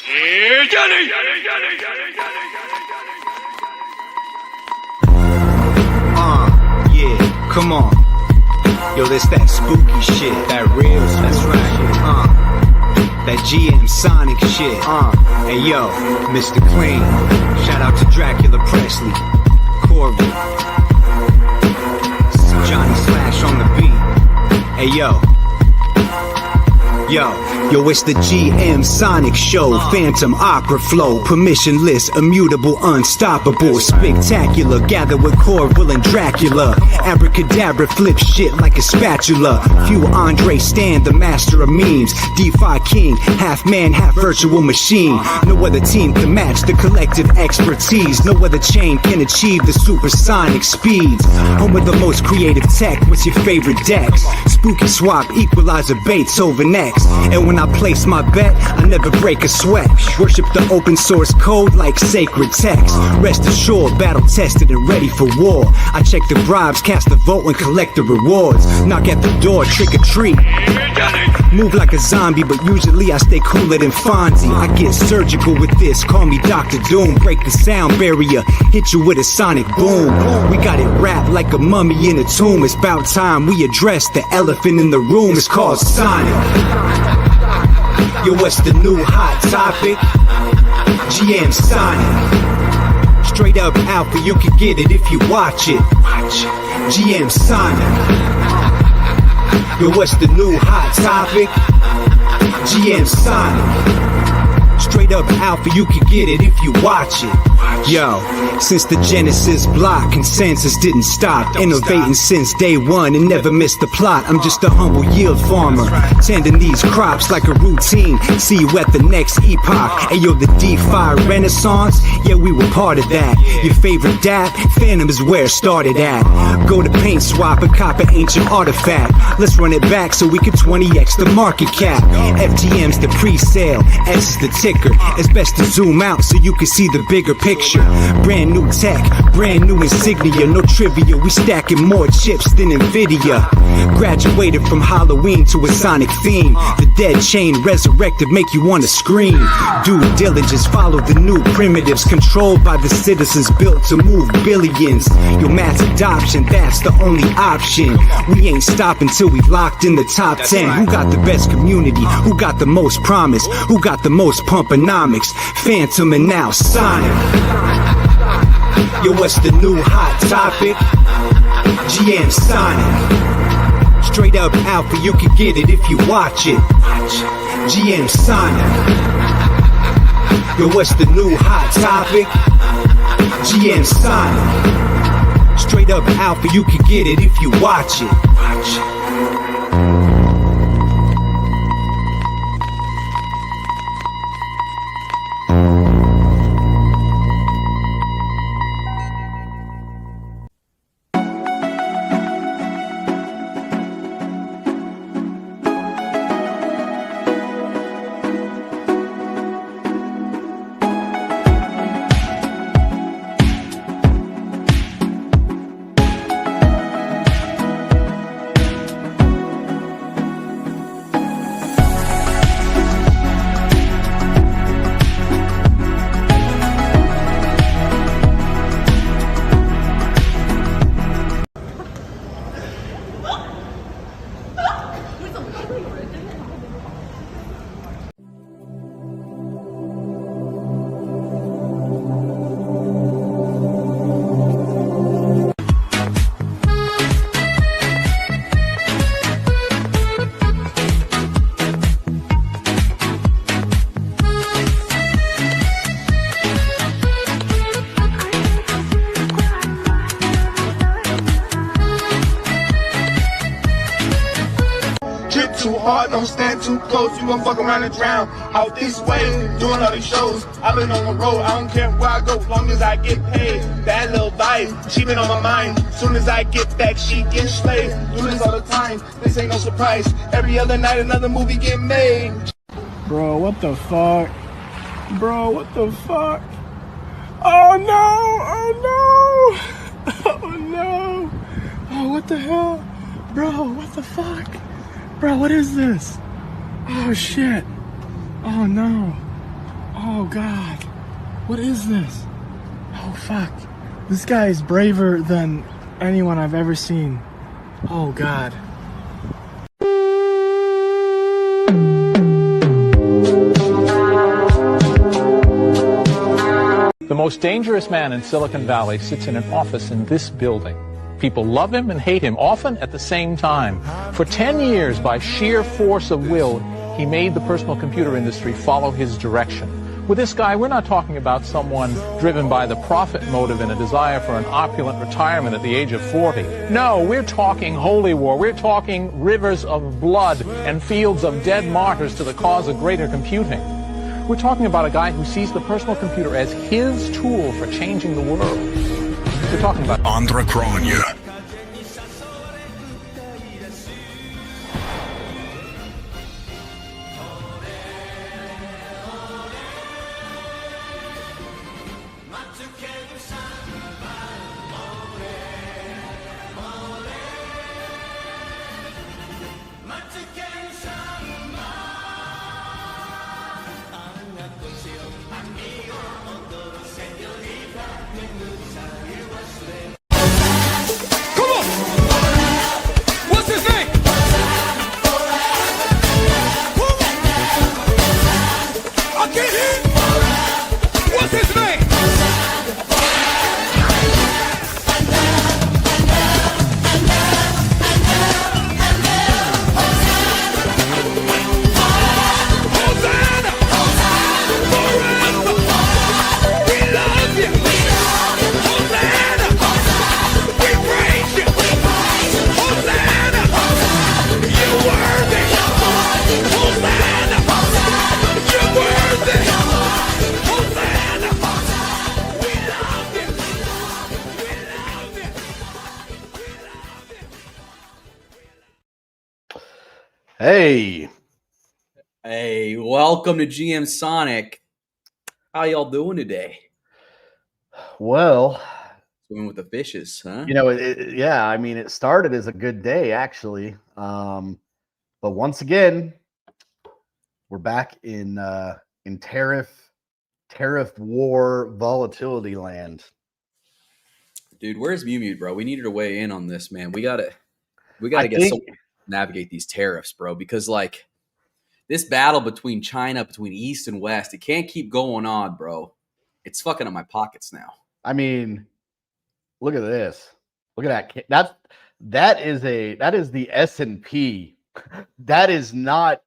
Yeah, come on. Yo, this that spooky shit, that real, that's right. That GMSONIC shit. Hey yo, Mr. Clean. Shout out to Dracula Presley, Corbin, Johnny Slash on the beat. Hey yo. Yo, it's the GMSONIC show. Phantom opera flow, permissionless, immutable, unstoppable, spectacular. Gather with Corville and Dracula. Abracadabra, flip shit like a spatula. Few Andre Stan, the master of memes. DeFi king, half man, half virtual machine. No other team can match the collective expertise. No other chain can achieve the supersonic speeds. Home with the most creative tech. What's your favorite decks? Spooky swap, equalizer, Beethoven X. And when I place my bet, I never break a sweat. Worship the open source code like sacred text. Rest assured, battle tested and ready for war. I check the bribes, cast the vote and collect the rewards. Knock at the door, trick or treat. Move like a zombie, but usually I stay cooler than Fonzie. I get surgical with this, call me Dr. Doom. Break the sound barrier, hit you with a sonic boom. We got it wrapped like a mummy in a tomb. It's about time we address the elephant in the room. It's called Sonic. Yo, what's the new hot topic? GMSONIC. Straight up alpha, you can get it if you watch it. GMSONIC. Yo, what's the new hot topic? GMSONIC. Straight up alpha, you can get it if you watch it. Yo, since the Genesis block, consensus didn't stop. Innovating since day one and never missed the plot. I'm just a humble yield farmer, tending these crops like a routine. See you at the next epoch. Ayo, the DeFi Renaissance, yeah, we were part of that. Your favorite dap, Phantom is where it started at. Go to Paint Swap and cop an ancient artifact. Let's run it back so we can 20x the market cap. FTM's the pre-sale, S is the ticker. It's best to zoom out so you can see the bigger picture. Brand new tech, brand new insignia. No trivia, we stacking more chips than Nvidia. Graduated from Halloween to a sonic theme. The dead chain resurrected, make you wanna scream. Due diligence, follow the new primitives. Controlled by the citizens, built to move billions. Your mass adoption, that's the only option. We ain't stopping till we locked in the top 10. Who got the best community? Who got the most promise? Who got the most pumponomics? Phantom and now Sonic. Yo, what's the new hot topic? GMSONIC. Straight up alpha, you can get it if you watch it. GMSONIC. Yo, what's the new hot topic? GMSONIC. Straight up alpha, you can get it if you watch it. Too hard, don't stand too close, you gon' fuck around and drown. Out this way, doing all these shows. I've been on the road, I don't care where I go, long as I get paid. That little vibe, she been on my mind. Soon as I get back, she get slayed. Do this all the time, this ain't no surprise. Every other night, another movie get made. Bro, what the fuck? Bro, what the fuck? Oh no! Oh no! Oh no! Oh, what the hell? Bro, what the fuck? Bro, what is this? Oh shit. Oh no. Oh Oh God, what is this? Oh fuck, this guy is braver than anyone I've ever seen. Oh God. The most dangerous man in Silicon Valley sits in an office in this building. People love him and hate him, often at the same time. For 10 years, by sheer force of will, he made the personal computer industry follow his direction. With this guy, we're not talking about someone driven by the profit motive and a desire for an opulent retirement at the age of 40. No, we're talking holy war. We're talking rivers of blood and fields of dead martyrs to the cause of greater computing. We're talking about a guy who sees the personal computer as his tool for changing the world. We're talking about Andra Kronia. Hey, Hey, welcome to GMSONIC. How y'all doing today? well, Swimming with the fishes, huh? yeah, I mean, it started as a good day, actually. But once again, we're back in tariff war volatility land. Dude, where's Mew, bro? We needed to weigh in on this, man. We gotta I get think- someone to navigate these tariffs, bro, because like this battle between China, between East and West, it can't keep going on, bro. It's fucking up my pockets now. I mean, look at this. Look at that. That is the S&P. That is not,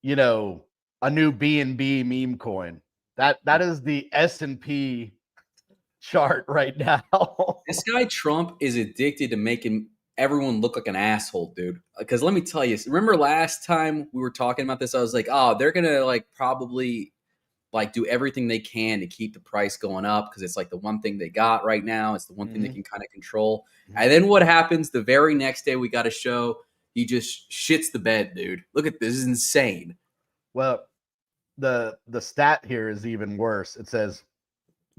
a new BNB meme coin. That is the S&P chart right now. This guy Trump is addicted to making everyone look like an asshole, dude. Because let me tell you, remember last time we were talking about this? I was like, oh, they're gonna like probably like do everything they can to keep the price going up because it's like the one thing they got right now. It's the one thing they can kind of control. And then what happens the very next day? We got a show. He just shits the bed, dude. Look at this. This is insane. Well, the stat here is even worse. It says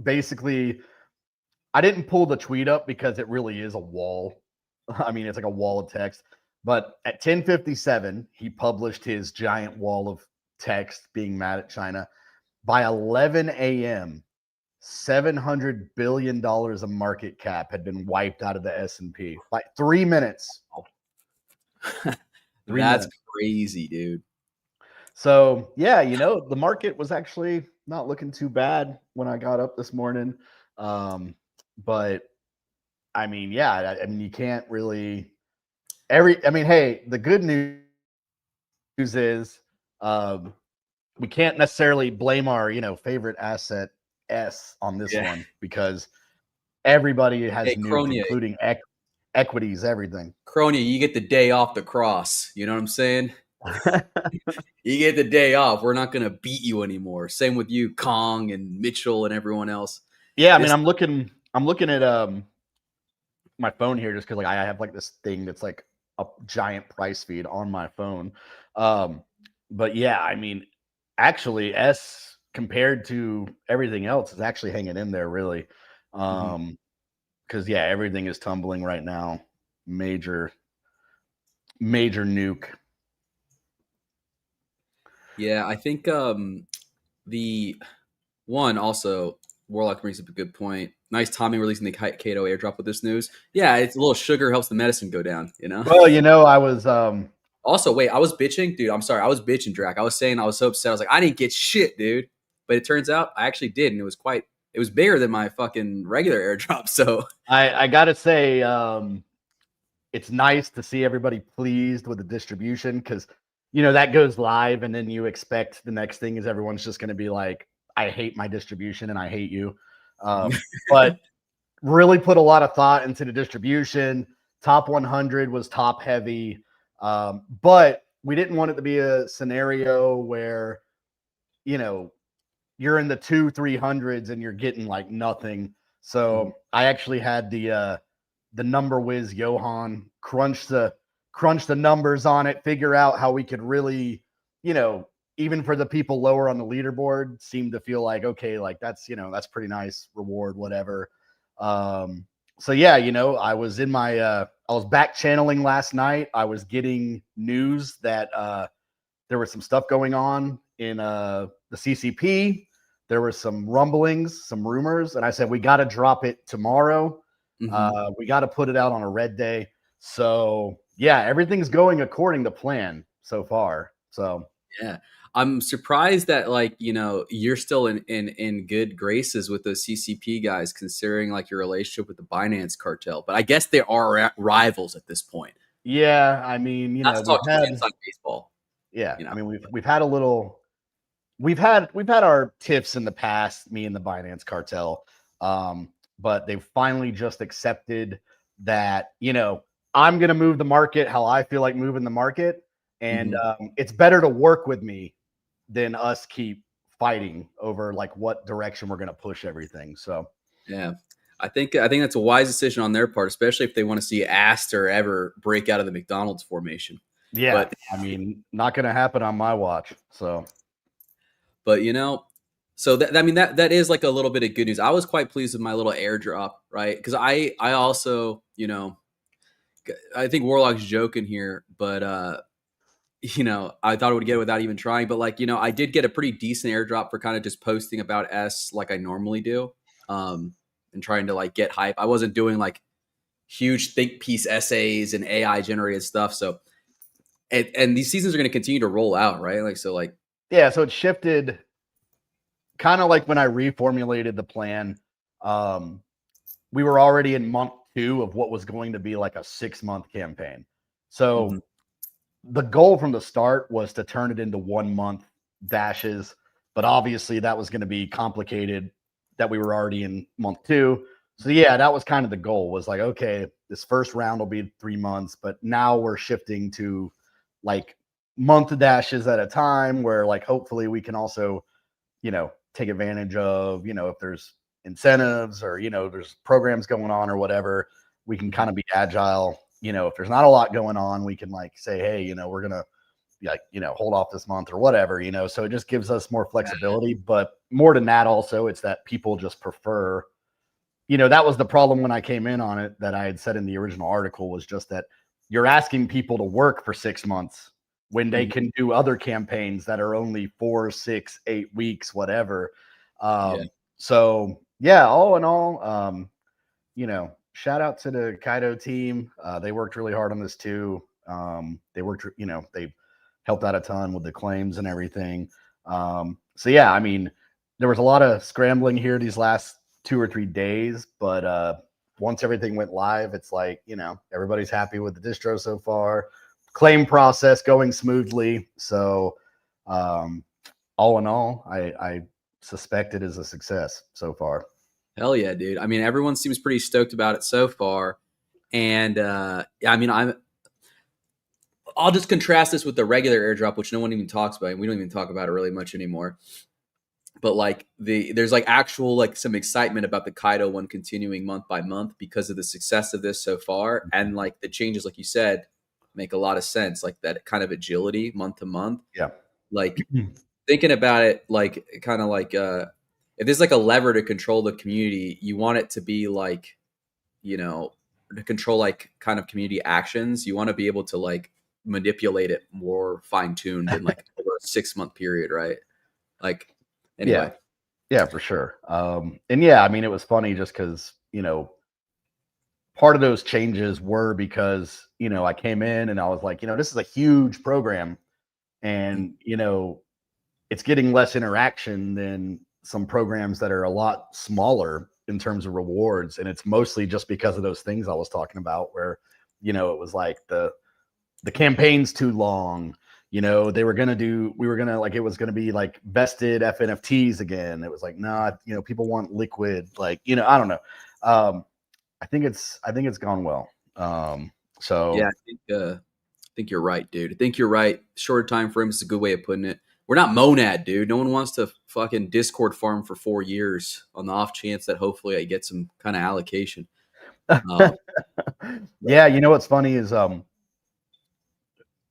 basically, I didn't pull the tweet up because it really is a wall. I mean, it's like a wall of text. But at 10:57, he published his giant wall of text being mad at China. By 11 a.m., $700 billion of market cap had been wiped out of the S&P. By 3 minutes. That's minutes. crazy, dude. So, yeah, the market was actually not looking too bad when I got up this morning. But I mean, yeah, I mean, you can't really hey, the good news is we can't necessarily blame our, favorite asset S on this one because everybody has nuked, Kronia. including equities, everything. Kronia, you get the day off the cross. You know what I'm saying? You get the day off. We're not going to beat you anymore. Same with you, Kong and Mitchell and everyone else. Yeah, I mean, I'm looking at my phone here just because I have like this thing that's like a giant price feed on my phone. But yeah, I mean, actually S compared to everything else is actually hanging in there really. Because yeah, everything is tumbling right now. Major nuke. Yeah, I think One, also, Warlock brings up a good point. Nice timing releasing the Kaito airdrop with this news. Yeah, it's a little sugar helps the medicine go down, you know? Well, I was Also, wait, I was bitching. Dude, I'm sorry. I was bitching, Drac. I was saying I was so upset. I was like, I didn't get shit, dude. But it turns out I actually did, and it was bigger than my fucking regular airdrop. So I gotta say, it's nice to see everybody pleased with the distribution because that goes live, and then you expect the next thing is everyone's just going to be like, I hate my distribution and I hate you. But really put a lot of thought into the distribution. Top 100 was top heavy, but we didn't want it to be a scenario where you're in the 200-300s and you're getting like nothing. So I actually had the number whiz Johan crunch the numbers on it, figure out how we could really, even for the people lower on the leaderboard, seem to feel like, okay, like that's pretty nice reward, whatever. So yeah, I was in my I was back channeling last night. I was getting news that there was some stuff going on in the CCP. There were some rumblings, some rumors, and I said we got to drop it tomorrow. We got to put it out on a red day. So yeah, everything's going according to plan so far. So yeah, I'm surprised that you're still in good graces with those CCP guys, considering like your relationship with the Binance cartel. But I guess they are rivals at this point. Yeah, I mean, Let's talk inside baseball. Yeah, I mean, we've had a little. We've had our tiffs in the past, me and the Binance cartel. But they've finally just accepted that, I'm going to move the market how I feel like moving the market. And it's better to work with me than us keep fighting over like what direction we're going to push everything. So, yeah, I think that's a wise decision on their part, especially if they want to see Aster ever break out of the McDonald's formation. Yeah, but I mean, not going to happen on my watch. So, but so that is like a little bit of good news. I was quite pleased with my little airdrop, right? Because I also, I think Warlock's joking here, but I thought I would get it without even trying. But I did get a pretty decent airdrop for kind of just posting about S like I normally do, and trying to like get hype. I wasn't doing like huge think piece essays and AI generated stuff. So, and these seasons are going to continue to roll out, right? Yeah, so it shifted kind of like when I reformulated the plan. We were already in month 2 of what was going to be like a 6-month campaign. So the goal from the start was to turn it into 1-month dashes, but obviously that was going to be complicated that we were already in month 2. So yeah, that was kind of the goal, was like, okay, this first round will be 3 months, but now we're shifting to like month dashes at a time, where like hopefully we can also, take advantage of, if there's incentives or, there's programs going on or whatever, we can kind of be agile. If there's not a lot going on, we can like say, hey, we're going to hold off this month or whatever, so it just gives us more flexibility. But more than that, also, it's that people just prefer, that was the problem when I came in on it, that I had said in the original article, was just that you're asking people to work for 6 months when they can do other campaigns that are only 4, 6, 8 weeks, whatever. So yeah, all in all, shout out to the Kaito team. They worked really hard on this too. They worked, they helped out a ton with the claims and everything. So yeah, I mean, there was a lot of scrambling here these last 2 or 3 days, but once everything went live, it's like, everybody's happy with the distro so far. Claim process going smoothly. So all in all, I suspect it is a success so far. Hell yeah, dude. I mean, everyone seems pretty stoked about it so far. And I mean, I'll just contrast this with the regular airdrop, which no one even talks about, and we don't even talk about it really much anymore. But like there's like actual like some excitement about the Kaito one continuing month by month because of the success of this so far. And like the changes, like you said, make a lot of sense, like that kind of agility month to month. Yeah. Like thinking about it, like kind of like if there's like a lever to control the community, you want it to be like, to control like kind of community actions. You want to be able to like manipulate it more fine tuned in like over a 6-month period, right? Like anyway. Yeah, for sure. And yeah, I mean, it was funny just because, part of those changes were because, I came in and I was like, this is a huge program and, it's getting less interaction than some programs that are a lot smaller in terms of rewards. And it's mostly just because of those things I was talking about where, it was like the campaign's too long. We were gonna it was gonna be like vested FNFTs again. It was like, nah, people want liquid, like, I don't know. I think it's gone well. So Yeah, I think you're right, dude. I think you're right. Shorter time frames is a good way of putting it. We're not monad, dude. No one wants to fucking Discord farm for 4 years on the off chance that hopefully I get some kind of allocation. yeah, what's funny is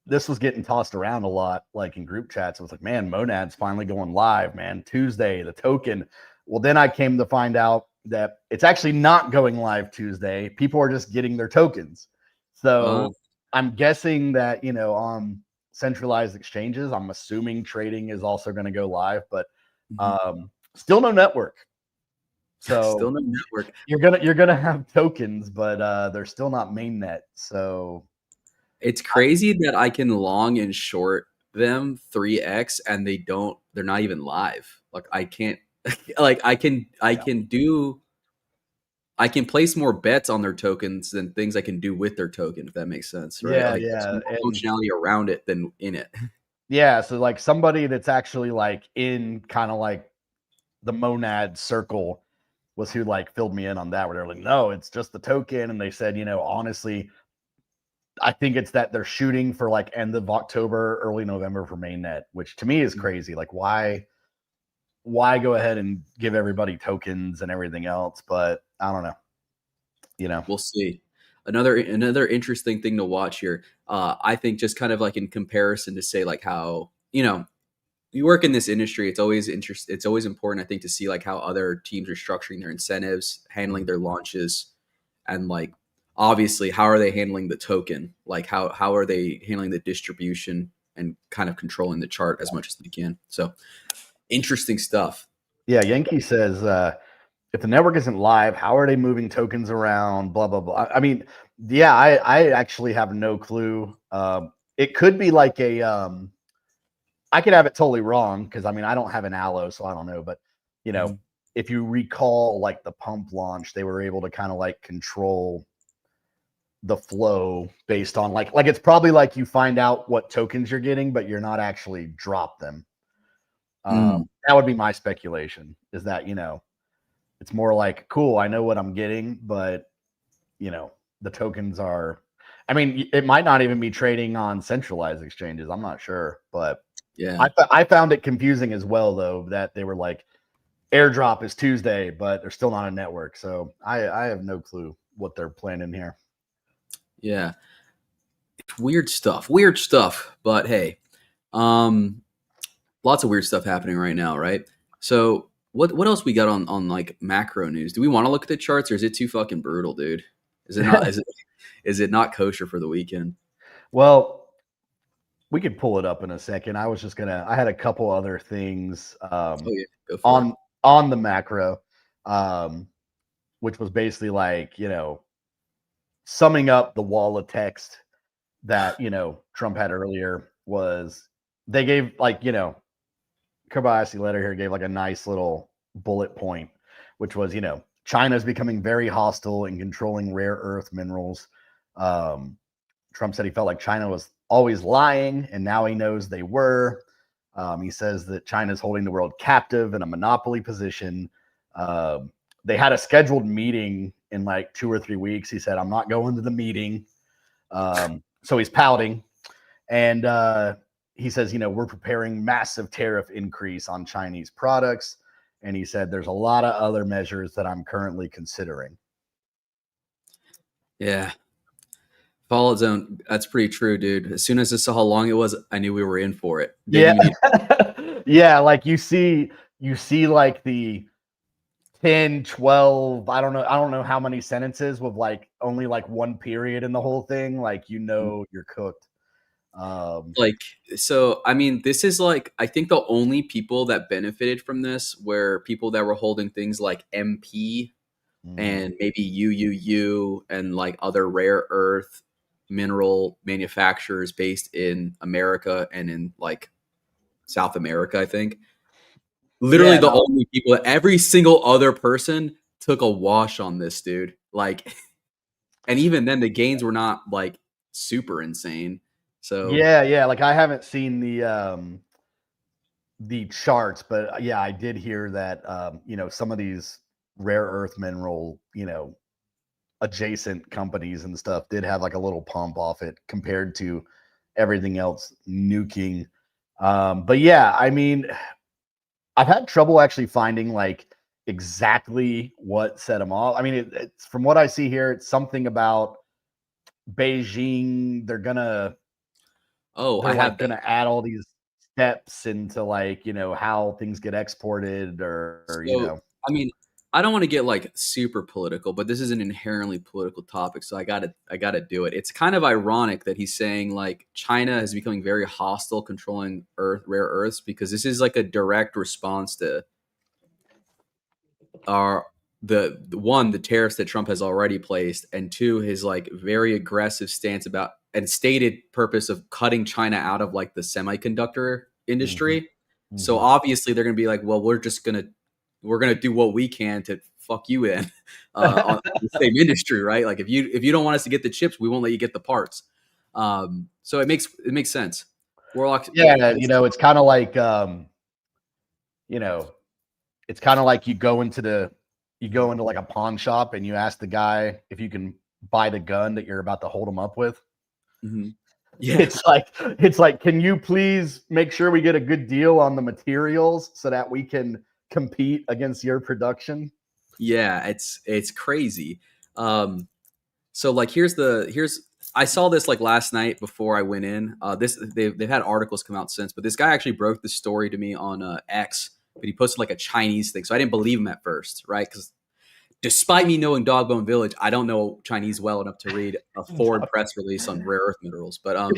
this was getting tossed around a lot, like in group chats. It was like, man, Monad's finally going live, man. Tuesday, the token. Well, then I came to find out that it's actually not going live Tuesday. People are just getting their tokens. So I'm guessing that, on centralized exchanges, I'm assuming trading is also going to go live, but still no network. So still no network. You're gonna have tokens, but they're still not mainnet. So it's crazy that I can long and short them 3x and they're not even live. Like I can't like I can place more bets on their tokens than things I can do with their token, if that makes sense, right? Yeah, Like yeah. more functionality around it than in it. Yeah, so like somebody that's actually like in kind of like the monad circle was who like filled me in on that, where they're like, no, it's just the token. And they said, honestly, I think it's that they're shooting for like end of October, early November for mainnet, which to me is crazy. Like why go ahead and give everybody tokens and everything else? But I don't know. We'll see. Another interesting thing to watch here. I think just kind of like in comparison to say like how, you work in this industry, it's always important, I think, to see like how other teams are structuring their incentives, handling their launches, and like obviously how are they handling the token? Like how are they handling the distribution and kind of controlling the chart as much as they can. So interesting stuff. Yeah, Yankee says if the network isn't live, how are they moving tokens around? Blah blah blah. I mean, yeah, I actually have no clue. It could be like a I could have it totally wrong because I mean I don't have an allo, so I don't know. But if you recall, like the pump launch, they were able to kind of like control the flow based on like it's probably like you find out what tokens you're getting, but you're not actually drop them. That would be my speculation. Is that it's more like cool. I know what I'm getting, but the tokens are. I mean, it might not even be trading on centralized exchanges. I'm not sure, but. Yeah, I found it confusing as well, though, that they were like, airdrop is Tuesday, but they're still not a network. So I have no clue what they're planning here. Yeah, it's weird stuff. But hey, lots of weird stuff happening right now, right? So what else we got on like macro news? Do we want to look at the charts, or is it too fucking brutal, dude? Is it not? is it not kosher for the weekend? Well, we could pull it up in a second. I was just I had a couple other things on the macro, which was basically like, summing up the wall of text that, Trump had earlier was they gave like, Kobayashi letter here gave like a nice little bullet point, which was, China's becoming very hostile in controlling rare earth minerals. Trump said he felt like China was always lying, and now he knows they were. He says that China's holding the world captive in a monopoly position. They had a scheduled meeting in like 2 or 3 weeks. He said, I'm not going to the meeting. So he's pouting. And he says, we're preparing massive tariff increase on Chinese products. And he said, there's a lot of other measures that I'm currently considering. Yeah. Fallout Zone, that's pretty true, dude. As soon as I saw how long it was, I knew we were in for it. Yeah, like you see like the 10, 12, I don't know how many sentences with like only like one period in the whole thing, like you're cooked. Like, so I mean, this is like, I think the only people that benefited from this were people that were holding things like MP and maybe UUU and like other rare earth mineral manufacturers based in America and in like South America, I think. Literally Yeah, the no, only people, every single other person took a wash on this, dude. Like, and even then the gains were not like super insane. So yeah. Like I haven't seen the charts, but yeah, I did hear that some of these rare earth mineral, adjacent companies and stuff did have like a little pump off it compared to everything else nuking. But yeah, I mean, I've had trouble actually finding like exactly what set them off. I mean, it's from what I see here, it's something about Beijing. I They're have like that. gonna add all these steps into like how things get exported So, I mean, I don't want to get like super political, but this is an inherently political topic, so I gotta do it. It's kind of ironic that he's saying like China is becoming very hostile controlling rare earths, because this is like a direct response to our the one, the tariffs that Trump has already placed, and two, his like very aggressive stance about and stated purpose of cutting China out of like the semiconductor Mhm, industry. So mhm. obviously they're going to be like, well, we're gonna do what we can to fuck you in on the same industry, right? Like if you don't want us to get the chips, we won't let you get the parts. So it makes sense. Warlock, Yeah, it's kind of like you know, it's kind of like you go into like a pawn shop and you ask the guy if you can buy the gun that you're about to hold him up with. mhm. Yeah, It's like, can you please make sure we get a good deal on the materials so that we can compete against your production? yeah, it's crazy. So like here's I saw this like last night before I went in. This they've had articles come out since, but this guy actually broke the story to me on X, but he posted like a Chinese thing, so I didn't believe him at first, right? Because despite me knowing Dogbone Village, I don't know Chinese well enough to read a foreign press release on rare earth minerals. But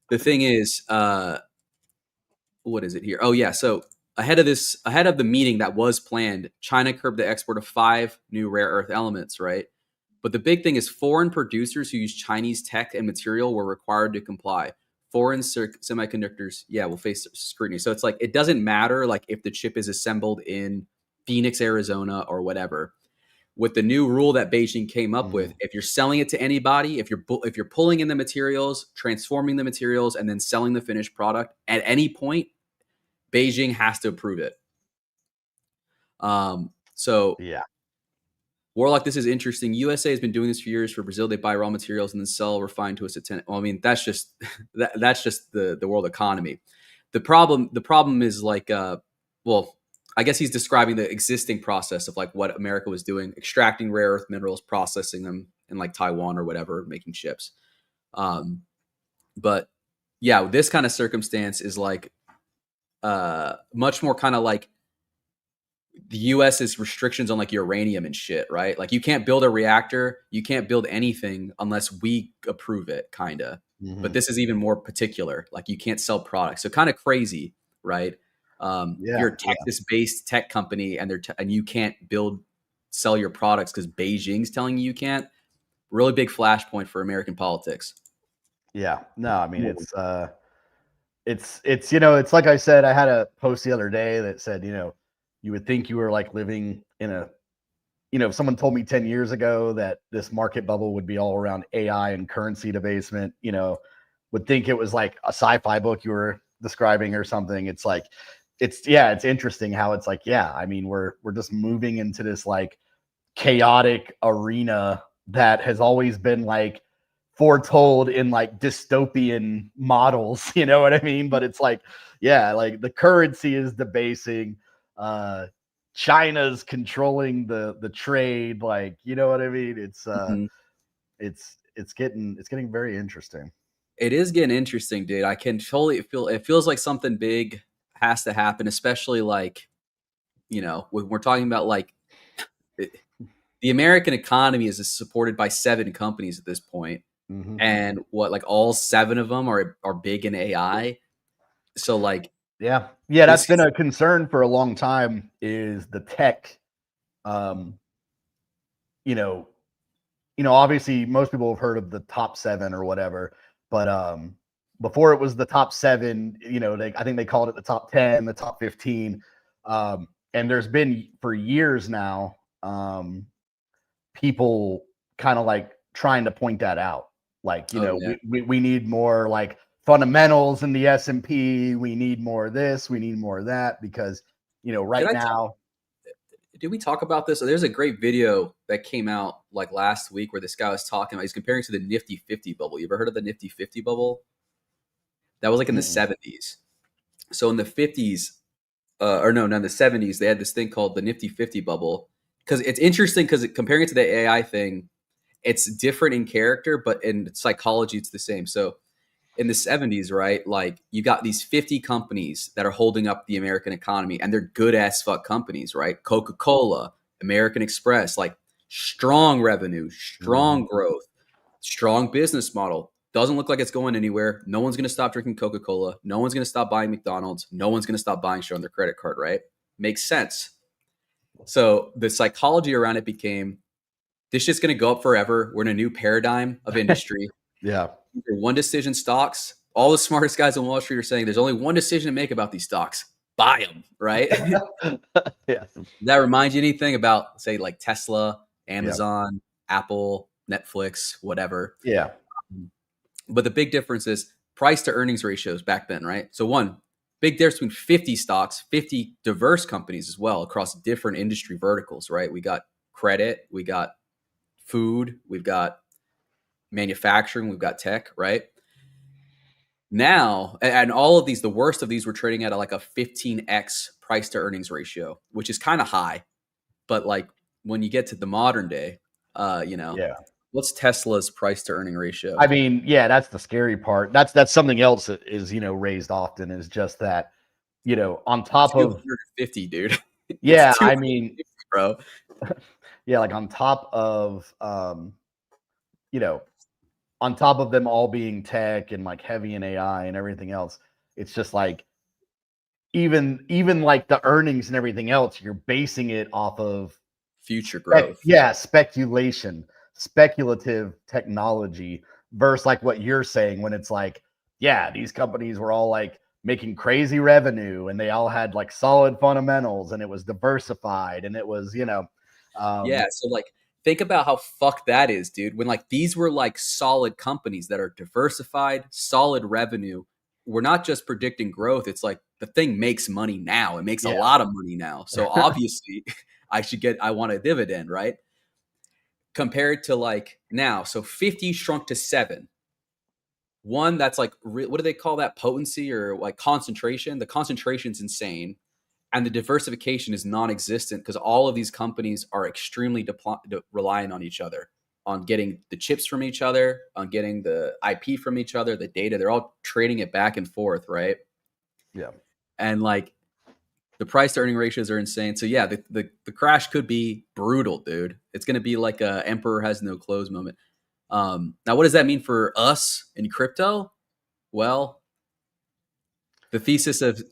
the thing is, what is it here? Oh yeah, so ahead of the meeting that was planned, China curbed the export of 5 new rare earth elements, right? But the big thing is foreign producers who use Chinese tech and material were required to comply. Foreign semiconductors, yeah, will face scrutiny. So it's like it doesn't matter like if the chip is assembled in Phoenix, Arizona, or whatever. With the new rule that Beijing came up with, Mhm. if you're selling it to anybody, if you're pulling in the materials, transforming the materials, and then selling the finished product at any point, Beijing has to approve it. So Yeah. Warlock, this is interesting. USA has been doing this for years. For Brazil, they buy raw materials and then sell refined to us at 10. Well, I mean, that's just that's just the world economy. The problem is like well, I guess he's describing the existing process of like what America was doing, extracting rare earth minerals, processing them in like Taiwan or whatever, making chips. Um, but yeah, this kind of circumstance is like much more kind of like the US's restrictions on like uranium and shit, right? Like you can't build a reactor, you can't build anything unless we approve it, kind of. But Mhm. this is even more particular. Like you can't sell products, so kind of crazy, right? Yeah. You're a Texas-based tech company, and and you can't sell your products because Beijing's telling you can't. Really big flashpoint for American politics. Yeah. No, I mean it's like I said, I had a post the other day that said, you would think you were like living in if someone told me 10 years ago that this market bubble would be all around AI and currency debasement, would think it was like a sci-fi book you were describing or something. It's like, it's interesting how it's like, yeah, I mean, we're just moving into this like chaotic arena that has always been like foretold in like dystopian models, you know what I mean? But it's like, yeah, like the currency is debasing, uh China's controlling the trade, like, you know what I mean? Mhm. It's getting very interesting. It is getting interesting, dude. I can totally feel it. Feels like something big has to happen, especially like when we're talking about like it, the American economy is supported by 7 companies at this point. and what, like all 7 of them are big in AI. So like, yeah, that's this been is, a concern for a long time, is the tech. You know, obviously most people have heard of the top 7 or whatever, but before it was the top 7, I think they called it the top 10, the top 15. And there's been for years now, people kind of like trying to point that out. Like, oh yeah, we need more like fundamentals in the S&P. We need more of this. We need more of that because, right now. Did we talk about this? There's a great video that came out like last week where this guy was talking about, he's comparing to the Nifty 50 bubble. You ever heard of the Nifty 50 bubble? That was like in the 70s. So in the 50s, or no, in the 70s, they had this thing called the Nifty 50 bubble. Because it's interesting because comparing it to the AI thing, it's different in character, but in psychology, it's the same. So in the 70s, right? Like you got these 50 companies that are holding up the American economy, and they're good as fuck companies, right? Coca-Cola, American Express, like strong revenue, strong growth, strong business model. Doesn't look like it's going anywhere. No one's going to stop drinking Coca-Cola. No one's going to stop buying McDonald's. No one's going to stop buying shit on their credit card, right? Makes sense. So the psychology around it became, this shit's going to go up forever. We're in a new paradigm of industry. Yeah. One decision stocks. All the smartest guys on Wall Street are saying there's only one decision to make about these stocks. Buy them, right? Yeah. Does that remind you anything about, say, like Tesla, Amazon, Apple, Netflix, whatever? Yeah. But the big difference is price to earnings ratios back then, right? So one big difference between 50 stocks, 50 diverse companies as well across different industry verticals, right? We got credit, we got food, we've got manufacturing, we've got tech, right? Now, and all of these, the worst of these were trading at like a 15x price to earnings ratio, which is kind of high. But like when you get to the modern day, what's Tesla's price to earning ratio? I mean, yeah, that's the scary part. That's something else that is, raised often, is just that, on top of 250, dude. Yeah, I mean, bro. Yeah, like on top of on top of them all being tech and like heavy in AI and everything else, it's just like even like the earnings and everything else, you're basing it off of future growth. Speculation, speculative technology versus like what you're saying when it's like, yeah, these companies were all like making crazy revenue and they all had like solid fundamentals and it was diversified and it was, so like think about how fucked that is, dude. When like these were like solid companies that are diversified, solid revenue. We're not just predicting growth. It's like the thing makes money now. It makes a lot of money now. So obviously I want a dividend, right? Compared to like now. So 50 shrunk to 7. One, that's like, what do they call that? Potency or like concentration? The concentration's insane. And the diversification is non-existent because all of these companies are extremely reliant on each other, on getting the chips from each other, on getting the IP from each other, the data. They're all trading it back and forth, right? Yeah. And like the price to earning ratios are insane. So yeah, the crash could be brutal, dude. It's going to be like a emperor has no clothes moment. Now, what does that mean for us in crypto? Well, the thesis of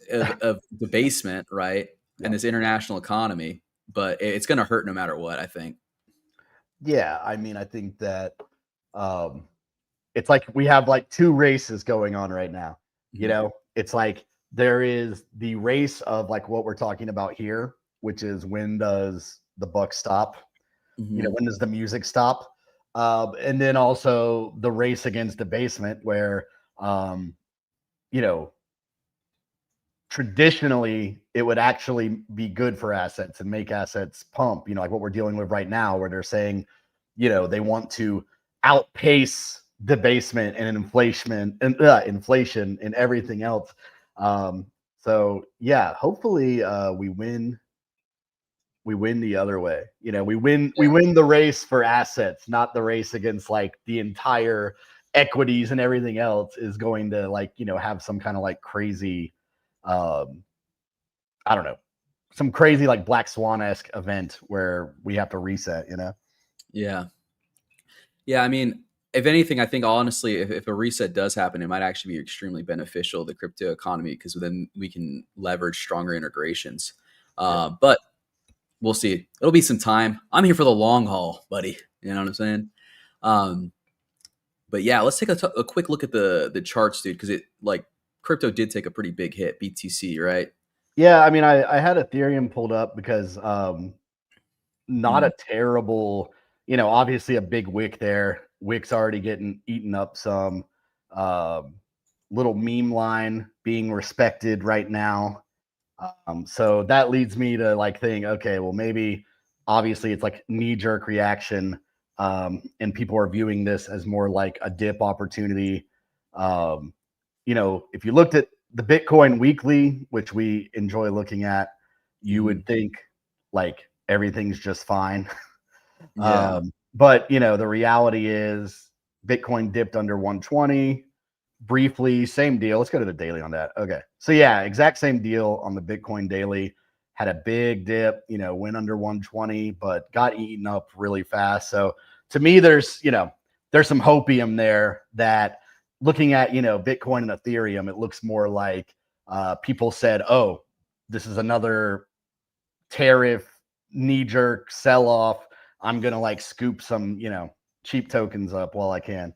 debasement, right? Yeah. And this international economy, but it's going to hurt no matter what, I think. Yeah. I mean, I think that it's like we have like 2 races going on right now. Mm-hmm. It's like there is the race of like what we're talking about here, which is when does the buck stop? Mm-hmm. When does the music stop? And then also the race against debasement where, traditionally it would actually be good for assets and make assets pump, like what we're dealing with right now, where they're saying, they want to outpace debasement and inflation and everything else. So yeah, hopefully we win the other way. We win the race for assets, not the race against like the entire equities and everything else is going to like, have some kind of like crazy, I don't know, some crazy like Black Swan-esque event where we have to reset, Yeah. I mean, if anything, I think honestly, if a reset does happen, it might actually be extremely beneficial to the crypto economy because then we can leverage stronger integrations. But we'll see. It'll be some time. I'm here for the long haul, buddy. You know what I'm saying? But yeah, let's take a quick look at the charts, dude, because it like crypto did take a pretty big hit, BTC, right? Yeah, I mean, I had Ethereum pulled up because not a terrible, obviously a big wick there. Wick's already getting eaten up some. Little meme line being respected right now. So that leads me to like think, okay, well, maybe obviously it's like knee-jerk reaction. And people are viewing this as more like a dip opportunity. If you looked at the Bitcoin weekly, which we enjoy looking at, you would think like everything's just fine. Yeah. But the reality is Bitcoin dipped under 120 briefly. Same deal. Let's go to the daily on that. Okay. So yeah, exact same deal on the Bitcoin daily. Had a big dip, went under 120, but got eaten up really fast. So to me, there's some hopium there that looking at, Bitcoin and Ethereum, it looks more like people said, oh, this is another tariff knee-jerk sell-off. I'm going to like scoop some, cheap tokens up while I can.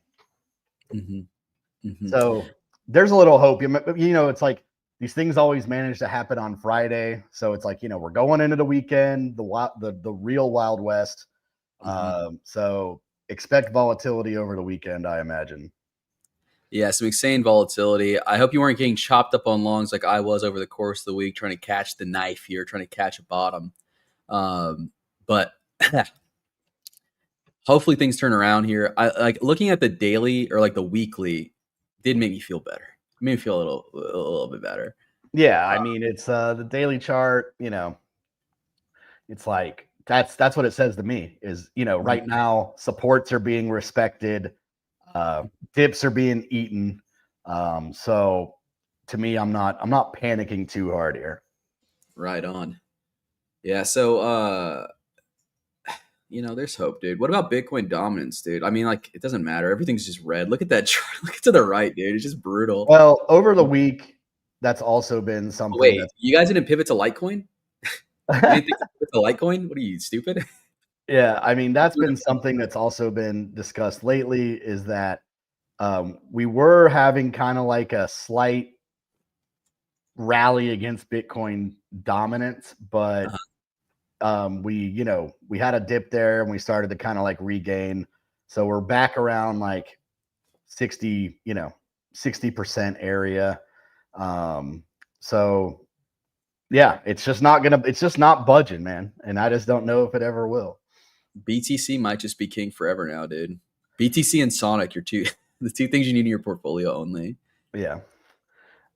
So there's a little hope. It's like these things always manage to happen on Friday. So it's like, we're going into the weekend, the real Wild West. So expect volatility over the weekend, I imagine. Yeah, some insane volatility. I hope you weren't getting chopped up on longs like I was over the course of the week, trying to catch the knife here, trying to catch a bottom. But hopefully things turn around here. I like looking at the daily or like the weekly did make me feel better. It made me feel a little bit better. Yeah, I mean it's the daily chart, it's like that's what it says to me is, right now supports are being respected, dips are being eaten. So to me, I'm not panicking too hard here. Right on. Yeah, so there's hope, dude. What about Bitcoin dominance, dude? I mean, like, it doesn't matter. Everything's just red. Look at that chart. Look to the right, dude. It's just brutal. Well, over the week, that's also been something. Wait, you guys didn't pivot to Litecoin? You didn't think to pivot to Litecoin? What are you, stupid? Yeah, I mean, that's been something that's also been discussed lately is that we were having kind of like a slight rally against Bitcoin dominance, but we had a dip there and we started to kind of like regain. So we're back around like 60% area. So yeah, it's just not budging, man. And I just don't know if it ever will. BTC might just be king forever now, dude. BTC and Sonic, the two things you need in your portfolio only. Yeah.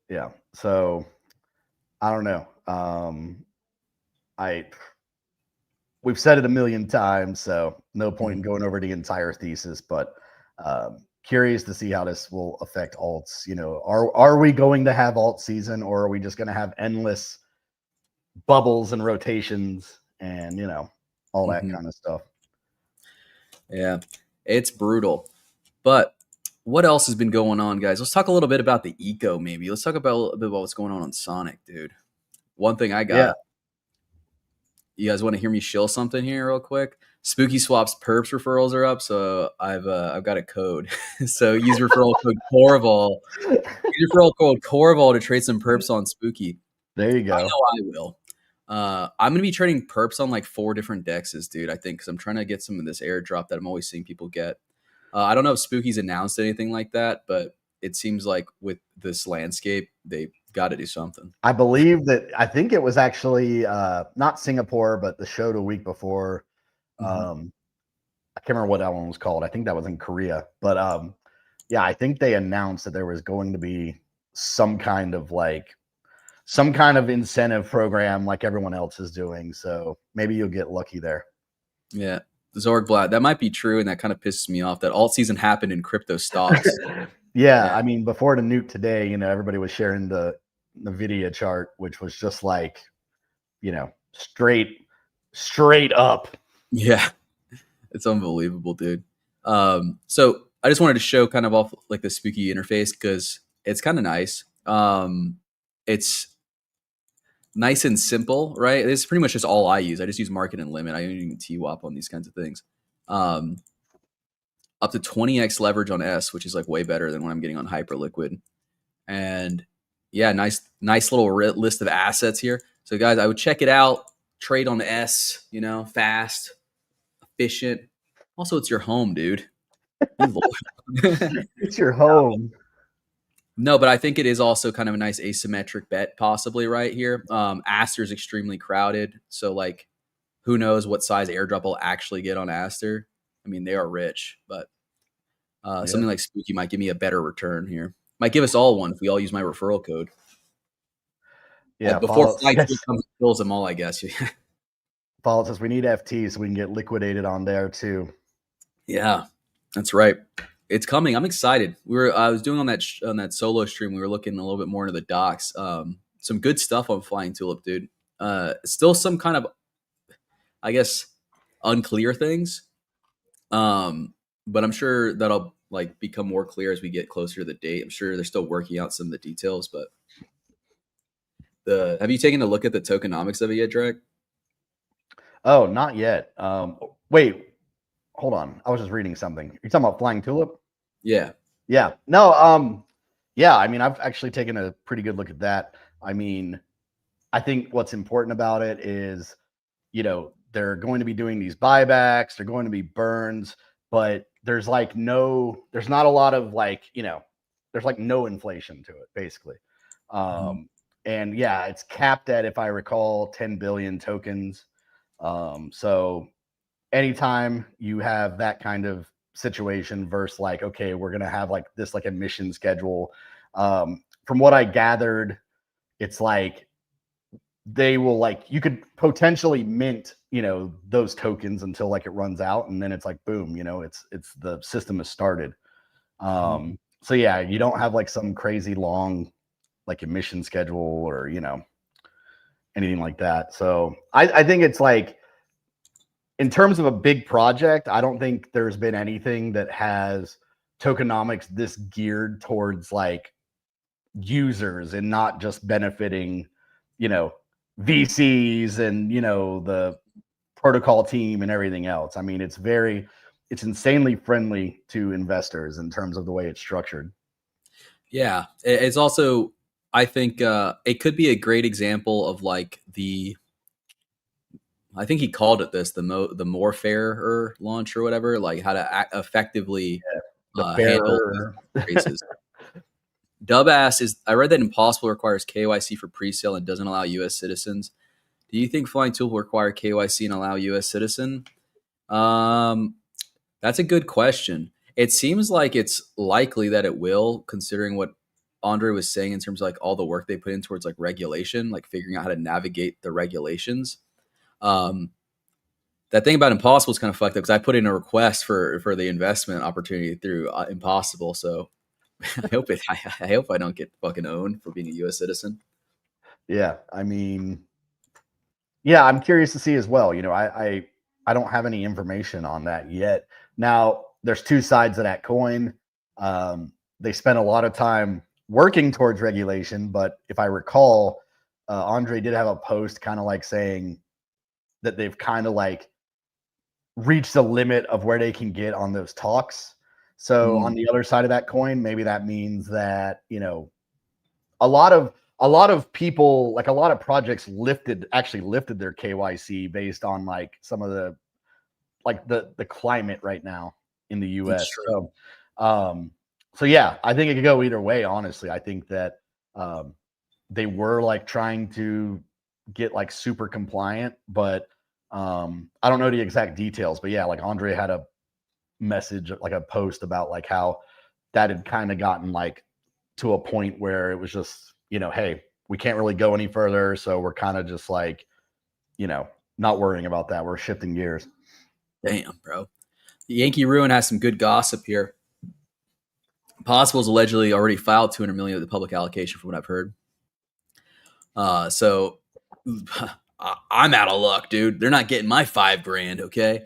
Yeah. So I don't know. We've said it a million times, so no point in going over the entire thesis, but curious to see how this will affect alts. Are we going to have alt season, or are we just going to have endless bubbles and rotations and all that kind of stuff? Yeah, it's brutal. But what else has been going on, guys? Let's talk a little bit about the eco, maybe. Let's talk about a little bit about what's going on Sonic, dude. One thing I got. Yeah. You guys want to hear me shill something here real quick? Spooky Swap's perps referrals are up, so I've got a code. So use referral code Corval. Use referral code Corval to trade some perps on Spooky. There you go. I know I will. I'm gonna be trading perps on like 4 different dexes, dude. I think because I'm trying to get some of this airdrop that I'm always seeing people get. I don't know if Spooky's announced anything like that, but it seems like with this landscape, they got to do something. I think it was actually not Singapore, but the show the week before. I can't remember what that one was called. I think that was in Korea. But yeah, I think they announced that there was going to be some kind of incentive program like everyone else is doing. So maybe you'll get lucky there. Yeah. Zorgblatt, that might be true, and that kind of pisses me off that alt season happened in crypto stocks. Yeah, I mean, before the nuke today, everybody was sharing the Nvidia chart, which was just like, straight up. Yeah, it's unbelievable, dude. So I just wanted to show kind of off like the spooky interface because it's kind of nice. It's nice and simple, right? It's pretty much just all I use. I just use market and limit. I don't even TWAP on these kinds of things. Up to 20x leverage on S, which is like way better than what I'm getting on Hyperliquid. And yeah, nice little list of assets here. So guys, I would check it out. Trade on S, you know, fast, efficient. Also, it's your home, dude. It's your home. No, but I think it is also kind of a nice asymmetric bet, possibly right here. Aster is extremely crowded, so like, who knows what size airdrop I'll actually get on Aster? I mean, they are rich, but something like Spooky might give me a better return here. Might give us all one if we all use my referral code. Yeah, before Flight comes and kills them all, I guess. Follow says we need FT so we can get liquidated on there too. Yeah, that's right. It's coming. I'm excited. I was doing on that solo stream. We were looking a little bit more into the docs. Some good stuff on Flying Tulip, dude. Still some kind of, I guess, unclear things. But I'm sure that'll like become more clear as we get closer to the date. I'm sure they're still working out some of the details. But have you taken a look at the tokenomics of it yet, Drake? Oh, not yet. Wait, hold on. I was just reading something. You're talking about Flying Tulip? Yeah. Yeah. No, yeah, I mean, I've actually taken a pretty good look at that. I mean, I think what's important about it is, you know, they're going to be doing these buybacks, they're going to be burns, but there's not a lot of like, you know, there's like no inflation to it, basically. And yeah, it's capped at, if I recall, 10 billion tokens. So anytime you have that kind of situation versus like, okay, we're going to have like this like emission schedule. From what I gathered, it's like they will like, you could potentially mint, you know, those tokens until like it runs out. And then it's like, boom, you know, it's the system has started. So yeah, you don't have like some crazy long like emission schedule or, you know, anything like that. So I think it's like, in terms of a big project, I don't think there's been anything that has tokenomics this geared towards like users and not just benefiting, you know, VCs and, you know, the protocol team and everything else. I mean, it's insanely friendly to investors in terms of the way it's structured. Yeah. It's also, I think it could be a great example of like I think he called it this, the more fairer launch or whatever, like how to effectively handle races. Dubass is, I read that Impossible requires KYC for pre-sale and doesn't allow U.S. citizens. Do you think Flying Tulip will require KYC and allow U.S. citizen? That's a good question. It seems like it's likely that it will, considering what Andre was saying in terms of like all the work they put in towards like regulation, like figuring out how to navigate the regulations. That thing about Impossible is kind of fucked up because I put in a request for the investment opportunity through Impossible. So I hope I don't get fucking owned for being a U.S. citizen. Yeah, I mean, yeah, I'm curious to see as well. You know, I don't have any information on that yet. Now, there's two sides of that coin. They spent a lot of time working towards regulation, but if I recall, Andre did have a post kind of like saying that they've kind of like reached the limit of where they can get on those talks. So on the other side of that coin, maybe that means that, you know, a lot of people, like a lot of projects actually lifted their KYC based on like some of the, like the climate right now in the US. So yeah, I think it could go either way. Honestly, I think that they were like trying to get like super compliant, but I don't know the exact details, but yeah, like Andre had a message, like a post about like how that had kind of gotten like to a point where it was just, you know, hey, we can't really go any further. So we're kind of just like, you know, not worrying about that. We're shifting gears. Damn, bro. Yankee Ruin has some good gossip here. Possible's allegedly already filed $200 million of the public allocation from what I've heard. So I'm out of luck, dude. They're not getting my $5,000. Okay.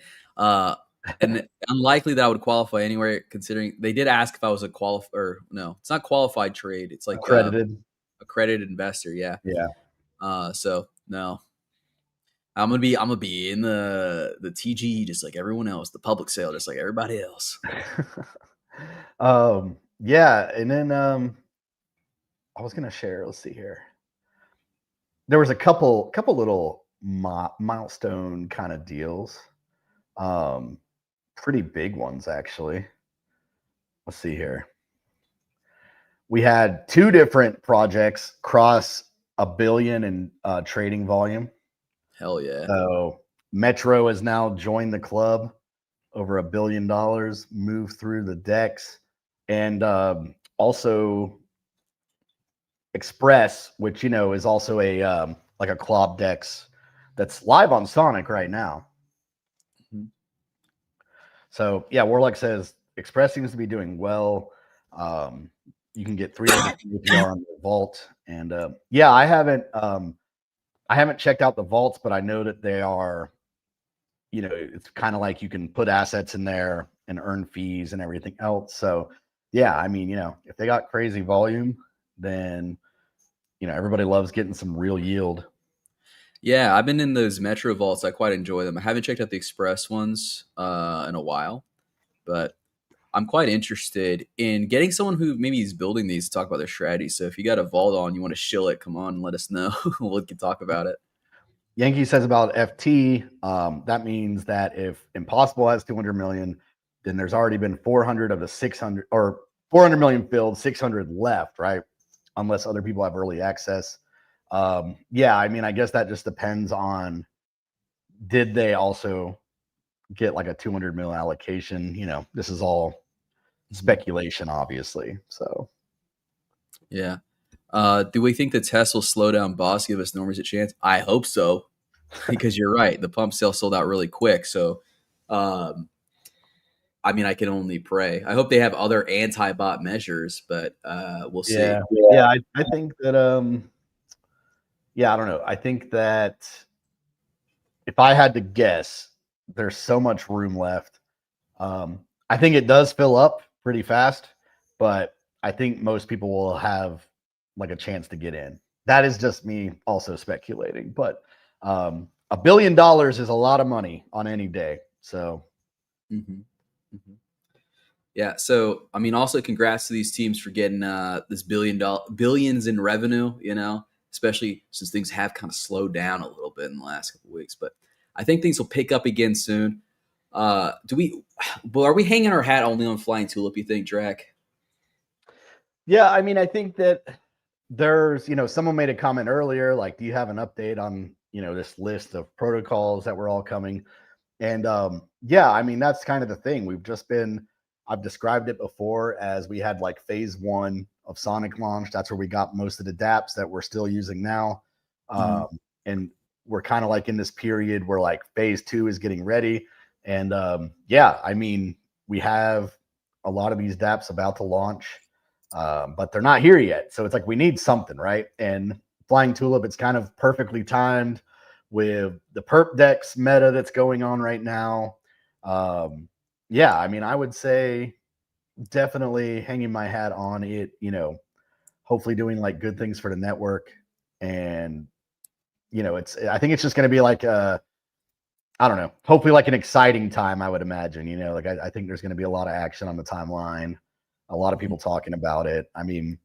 and unlikely that I would qualify anywhere. Considering they did ask if I was a or no, it's not qualified trade. It's like Accredited. accredited investor. Yeah. Yeah. So no, I'm gonna be in the TG just like everyone else, the public sale just like everybody else. Yeah, and then I was gonna share. Let's see here. There was a couple little milestone kind of deals, pretty big ones actually. Let's see here. We had 2 different projects cross $1 billion in trading volume. Hell yeah! So Metro has now joined the club, over $1 billion, moved through the decks, and also Express, which is also a like a Club Dex that's live on Sonic right now. Mhm. So yeah, Warlock says Express seems to be doing well. You can get 300 APR on the vault, and yeah, I haven't checked out the vaults, but I know that they are. It's kind of like you can put assets in there and earn fees and everything else. So yeah, I mean, if they got crazy volume, then everybody loves getting some real yield. Yeah, I've been in those Metro vaults. I quite enjoy them. I haven't checked out the Express ones in a while, but I'm quite interested in getting someone who maybe is building these to talk about their strategy. So if you got a vault on, you want to shill it, come on and let us know. We can talk about it. Yankee says about FT, that means that if Impossible has 200 million, then there's already been 400 of the 600 or 400 million filled, 600 left, right? Unless other people have early access. Yeah, I mean, I guess that just depends on, did they also get like a 200 mil allocation? This is all speculation, obviously. So Yeah. Do we think the test will slow down Boss, give us normies a chance? I hope so, because you're right. The pump sale sold out really quick. So, I mean, I can only pray. I hope they have other anti-bot measures, but we'll see. Yeah, I think that yeah, I don't know. I think that if I had to guess, there's so much room left. I think it does fill up pretty fast, but I think most people will have like a chance to get in. That is just me also speculating, but $1 billion is a lot of money on any day. So Yeah. So, I mean, also congrats to these teams for getting this billions in revenue, especially since things have kind of slowed down a little bit in the last couple of weeks, but I think things will pick up again soon. Are we hanging our hat only on Flying Tulip, you think, Drac? yeah, I mean, I think that there's, someone made a comment earlier, like, do you have an update on, this list of protocols that were all coming? And yeah, I mean, that's kind of the thing. I've described it before as we had like phase 1 of Sonic launch. That's where we got most of the dApps that we're still using now. And we're kind of like in this period where like phase 2 is getting ready. And yeah, I mean, we have a lot of these dApps about to launch, but they're not here yet. So it's like we need something, right? And Flying Tulip, it's kind of perfectly timed with the perp dex meta that's going on right now. Yeah, I mean, I would say definitely hanging my hat on it, hopefully doing like good things for the network. And, I think it's just going to be like, I don't know, hopefully like an exciting time, I would imagine, like I think there's going to be a lot of action on the timeline, a lot of people talking about it. I mean,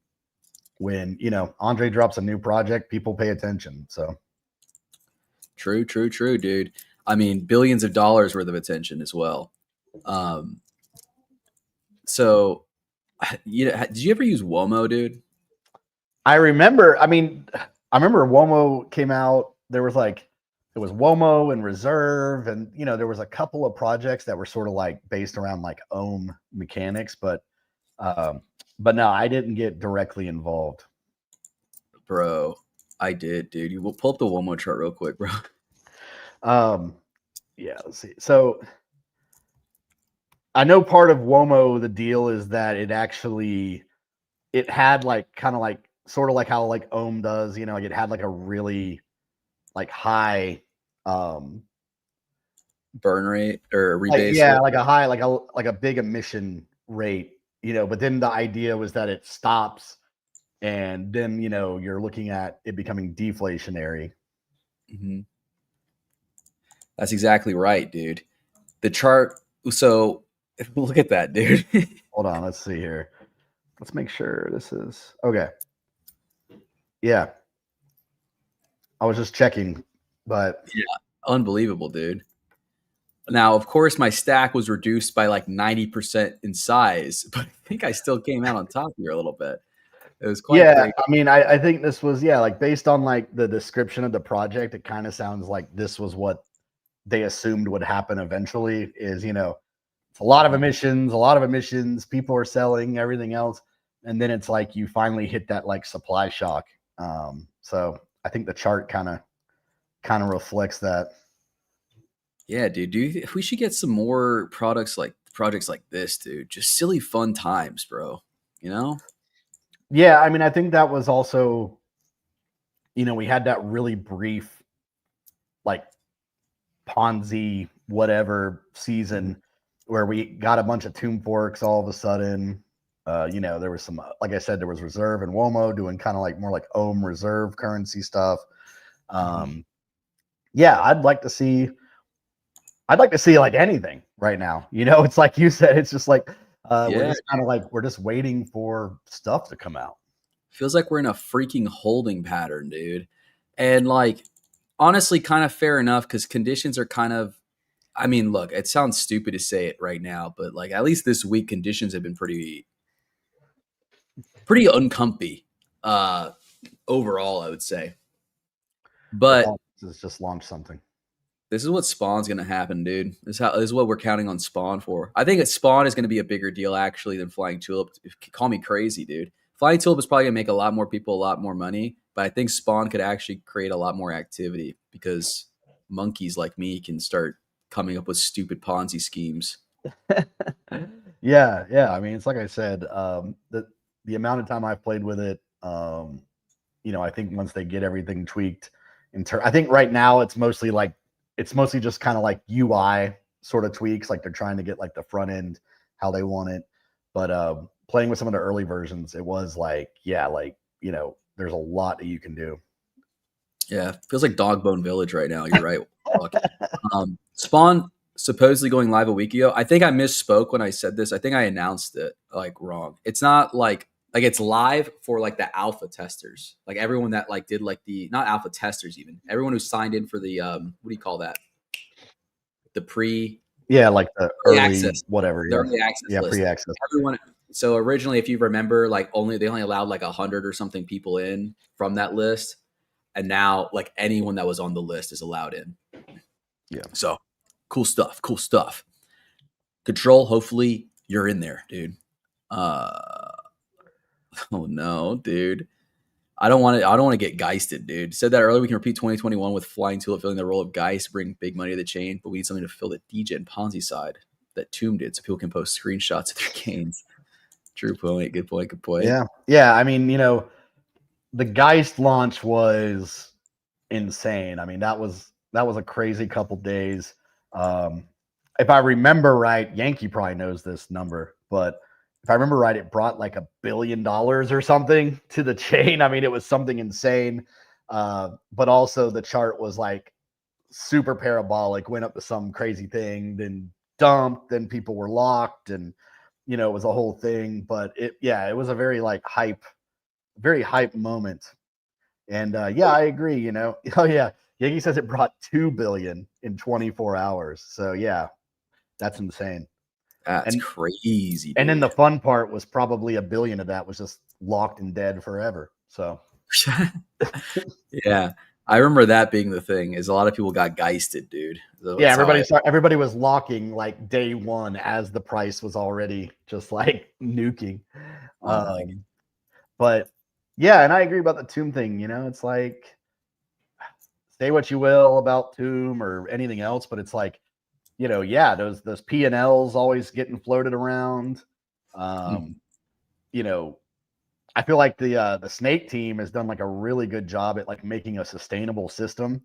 when, Andre drops a new project, people pay attention. So True, dude. I mean, billions of dollars worth of attention as well. So, did you ever use Womo, dude? I remember Womo came out. There was like, it was Womo and Reserve, and there was a couple of projects that were sort of like based around like ohm mechanics, but no, I didn't get directly involved. Bro, I did, dude. You will pull up the Womo chart real quick, bro. Yeah, let's see. So I know part of Womo, the deal is that it had like kind of like sort of like how like ohm does, like it had like a really like high burn rate or Like, rebase yeah, rate. like a high, like a big emission rate, but then the idea was that it stops, and then you're looking at it becoming deflationary. Mhm. That's exactly right, dude. The chart. So look at that, dude. Hold on, let's see here. Let's make sure this is okay. Yeah, I was just checking, but Yeah, unbelievable, dude. Now, of course, my stack was reduced by like 90% in size, but I think I still came out on top here a little bit. It was quite yeah, crazy. I mean, I think this was like based on like the description of the project, it kind of sounds like this was what they assumed would happen eventually. Is it's a lot of emissions, people are selling everything else, and then it's like you finally hit that like supply shock. So I think the chart kind of reflects that. Yeah, dude. We should get some more projects like this, dude. Just silly fun times, bro. You know? Yeah, I mean, I think that was also, we had that really brief, like Ponzi whatever season where we got a bunch of tomb forks all of a sudden. There was some, like I said, there was Reserve and Womo doing kind of like more like Ohm Reserve currency stuff. Yeah, I'd like to see like anything right now. It's like you said, it's just like we're just kind of like we're just waiting for stuff to come out. Feels like we're in a freaking holding pattern, dude. And like, honestly, kind of fair enough because conditions are kind of. I mean, look, it sounds stupid to say it right now, but like at least this week, conditions have been pretty uncomfy overall, I would say. But It's just launched something. this is what Spawn's going to happen, dude. This is what we're counting on Spawn for. I think Spawn is going to be a bigger deal actually than Flying Tulip. Call me crazy, dude. Flying Tulip is probably going to make a lot more people a lot more money, but I think Spawn could actually create a lot more activity because monkeys like me can start coming up with stupid Ponzi schemes. Yeah. I mean, it's like I said, the amount of time I've played with it, I think once they get everything tweaked, I think right now it's mostly just kind of like UI sort of tweaks, like they're trying to get like the front end how they want it. But playing with some of the early versions, it was like, there's a lot that you can do. Yeah, feels like Dogbone Village right now. You're right. Spawn supposedly going live a week ago. I think I misspoke when I said this. I think I announced it like wrong. It's not like it's live for like the alpha testers, like everyone that like did like the not alpha testers, even everyone who signed in for the what do you call that? The like the early access, whatever, the early access list. Pre-access. Everyone. So originally, if you remember, like they only allowed like 100 or something people in from that list. And now, like anyone that was on the list is allowed in. Yeah. So, cool stuff. Control. Hopefully, you're in there, dude. Oh no, dude. I don't want to get geisted, dude. Said that earlier. We can repeat 2021 with Flying Tulip filling the role of Geist, bring big money to the chain, but we need something to fill the DJ and Ponzi side that Tomb did, so people can post screenshots of their gains. True point. Good point. Yeah. I mean, the Geist launch was insane. I mean, that was a crazy couple days. If I remember right, Yankee probably knows this number, but if I remember right, it brought like $1 billion or something to the chain. I mean, it was something insane. But also the chart was like super parabolic, went up to some crazy thing, then dumped, then people were locked, and it was a whole thing. But it was a very like very hype moment. And I agree, Oh yeah. Yankee says it brought $2 billion in 24 hours. So yeah, that's insane. That's crazy. Dude. And then the fun part was probably $1 billion of that was just locked and dead forever. So yeah. I remember that being the thing is a lot of people got geisted, dude. Yeah, everybody was locking like day one as the price was already just like nuking. But yeah, and I agree about the Tomb thing. It's like say what you will about Tomb or anything else, but it's like, those P&Ls always getting floated around. I feel like the Snake team has done like a really good job at like making a sustainable system.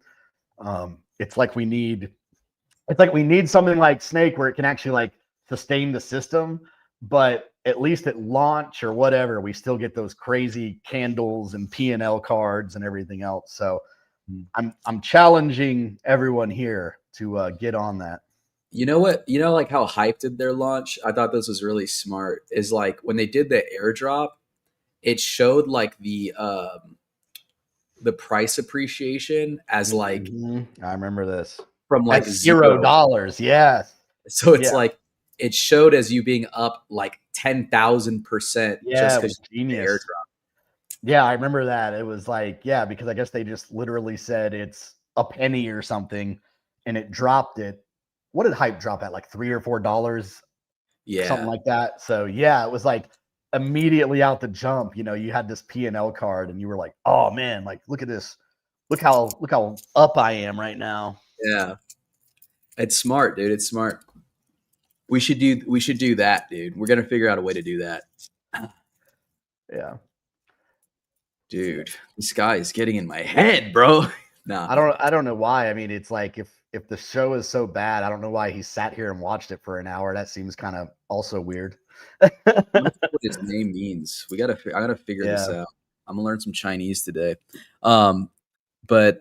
It's like we need It's like we need something like Snake where it can actually like sustain the system, but at least at launch or whatever, we still get those crazy candles and P&L cards and everything else. So I'm challenging everyone here to get on that. You know what? You know, like how Hype did their launch? I thought this was really smart. Is like when they did the airdrop, it showed like the price appreciation as like I remember this from like That's $0. Yes. So it's Yeah. like it showed as you being up like 10,000% Yeah, just it was because genius. airdrop. Yeah, I remember that. It was like, yeah, because I guess they just literally said it's a penny or something, and it dropped it. What did Hype drop at? Like $3 or $4, Yeah. something like that. So yeah, it was like immediately out the jump. You know, you had this P&L card, and you were like, oh man, like look at this, look how up I am right now. Yeah. It's smart, dude. It's smart. We should do that, dude. We're gonna figure out a way to do that. Yeah. Dude, this guy is getting in my head, bro. Nah. I don't know why. I mean, it's like if the show is so bad, I don't know why he sat here and watched it for an hour. That seems kind of also weird. What his name means. I gotta figure this out. I'm gonna learn some Chinese today. But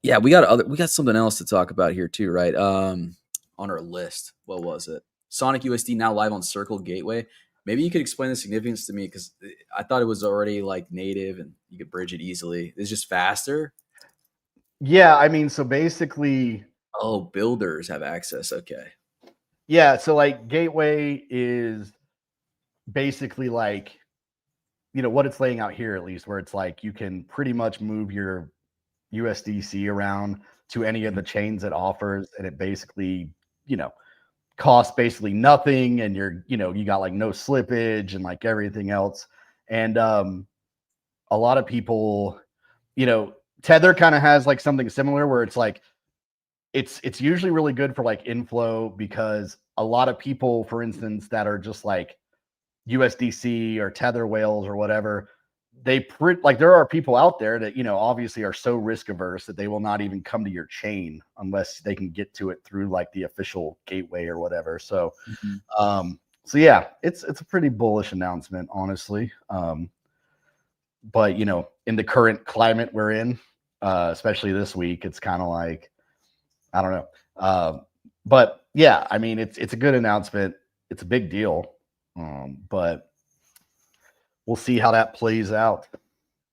yeah, we got something else to talk about here too, right? On our list. What was it? Sonic USD now live on Circle Gateway. Maybe you could explain the significance to me, because I thought it was already like native and you could bridge it easily. It's just faster. Yeah, I mean, so basically, oh, builders have access. Okay. Yeah, so like Gateway is basically like, you know, what it's laying out here, at least, where it's like you can pretty much move your USDC around to any of the chains it offers, and it basically, you know, costs basically nothing, and you got like no slippage and like everything else. And a lot of people, Tether kind of has like something similar where it's like it's usually really good for like inflow, because a lot of people, for instance, that are just like USDC or Tether whales or whatever, there are people out there that, obviously are so risk averse that they will not even come to your chain unless they can get to it through like the official gateway or whatever. So, so yeah, it's a pretty bullish announcement, honestly. But in the current climate we're in, especially this week, it's kind of like, I don't know. But yeah, I mean, it's a good announcement. It's a big deal. But we'll see how that plays out.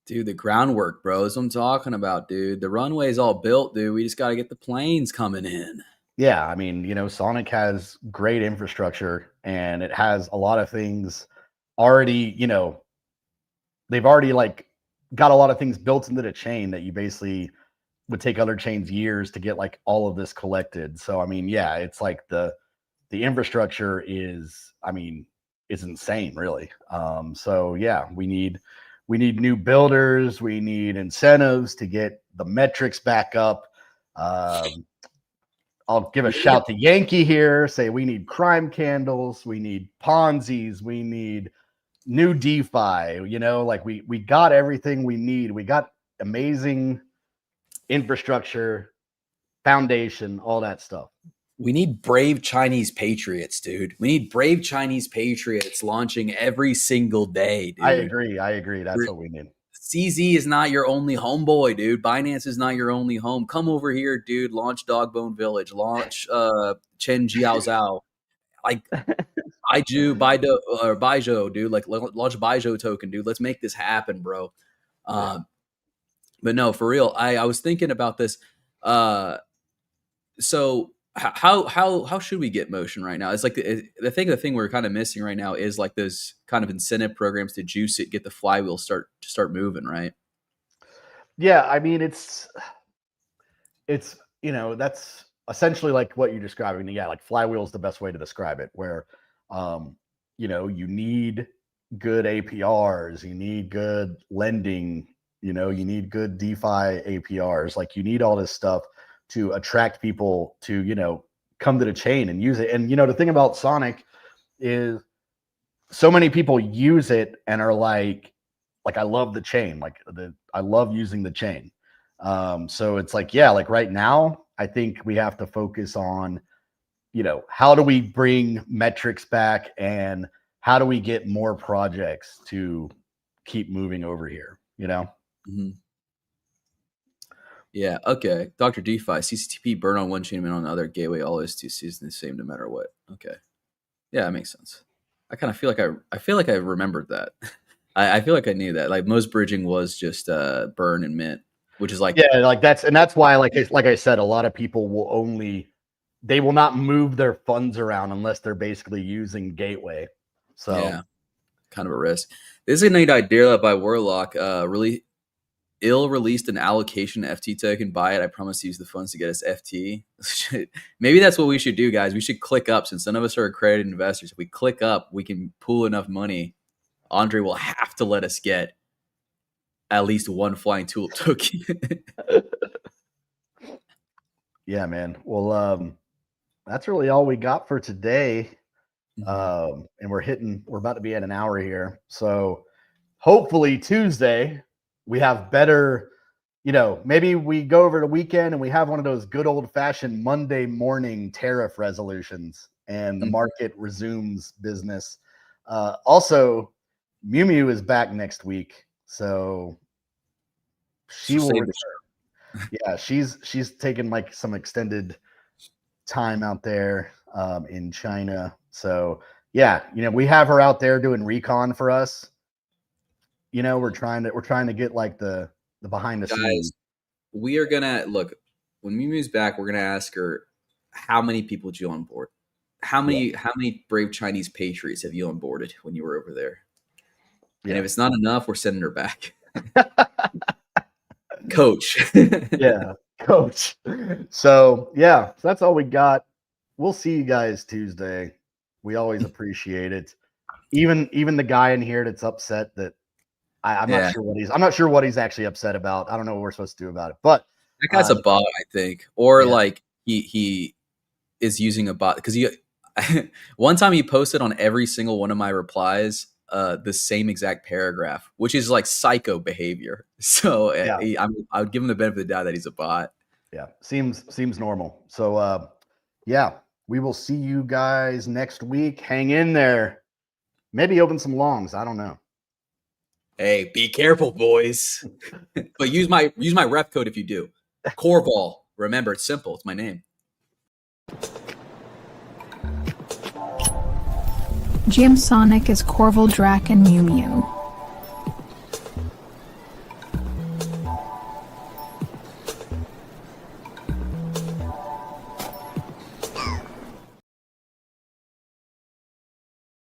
Dude, the groundwork, bro, is what I'm talking about, dude. The runway's all built, dude. We just got to get the planes coming in. Yeah, I mean, Sonic has great infrastructure, and it has a lot of things already, they've already like got a lot of things built into the chain that you basically would take other chains years to get like all of this collected. So, I mean, yeah, it's like the infrastructure is, I mean, it's insane, really. So yeah, we need new builders. We need incentives to get the metrics back up. I'll give a shout to Yankee here. Say we need crime candles. We need Ponzi's. We need new DeFi. Like we got everything we need. We got amazing infrastructure, foundation, all that stuff. We need brave Chinese patriots, dude. We need brave Chinese patriots launching every single day, dude. I agree. That's what we need. CZ is not your only homeboy, dude. Binance is not your only home. Come over here, dude. Launch Dogbone Village. Launch Chen Jiaozhao. Like Baijiu, dude. Like launch Baijiu token, dude. Let's make this happen, bro. But no, for real. I was thinking about this. So how should we get motion right now? It's like the thing we're kind of missing right now is like those kind of incentive programs to juice it, get the flywheel start moving, right? Yeah, I mean it's that's essentially like what you're describing. Yeah, like flywheel is the best way to describe it, where you need good APRs, you need good lending, you need good DeFi APRs, like you need all this stuff to attract people to, come to the chain and use it. And, the thing about Sonic is so many people use it and are like, I love the chain. I love using the chain. So it's like, yeah, like right now, I think we have to focus on, how do we bring metrics back and how do we get more projects to keep moving over here, Mm-hmm. Yeah, okay. Dr. DeFi, CCTP, burn on one chain and on the other, gateway, all STC is the same no matter what. Okay. Yeah, that makes sense. I kind of feel like I remembered that. I feel like I knew that. Like most bridging was just burn and mint, which is like that's why like I said, a lot of people they will not move their funds around unless they're basically using gateway. So yeah, kind of a risk. This is a neat idea by Warlock. Really released an allocation FT token. Buy it. I promise to use the funds to get us FT. Maybe that's what we should do, guys. We should click up. Since none of us are accredited investors, if we click up, we can pool enough money. Andre will have to let us get at least one flying tulip token. Yeah, man. Well, that's really all we got for today. And we're about to be at an hour here. So hopefully Tuesday we have better, maybe we go over the weekend and we have one of those good old fashioned Monday morning tariff resolutions and the market resumes business. Also, Mew Mew is back next week. So she will return. Yeah, she's taken like some extended time out there in China. So yeah, we have her out there doing recon for us. We're trying to get like the behind the scenes. We are gonna look when Mew Mew's back. We're gonna ask her how many people did you onboard? How many brave Chinese patriots have you onboarded when you were over there? Yeah. And if it's not enough, we're sending her back. Coach. Yeah, coach. So yeah, so that's all we got. We'll see you guys Tuesday. We always appreciate it. Even the guy in here that's upset that I'm not sure what he's actually upset about. I don't know what we're supposed to do about it. But that guy's a bot, I think. Or like he is using a bot because one time he posted on every single one of my replies the same exact paragraph, which is like psycho behavior. So I would give him the benefit of the doubt that he's a bot. Yeah, seems normal. So we will see you guys next week. Hang in there. Maybe open some longs. I don't know. Hey, be careful, boys. But use my rep code if you do. Corval. Remember, it's simple. It's my name. GMSONIC is Corval, Drac, and Mew Mew.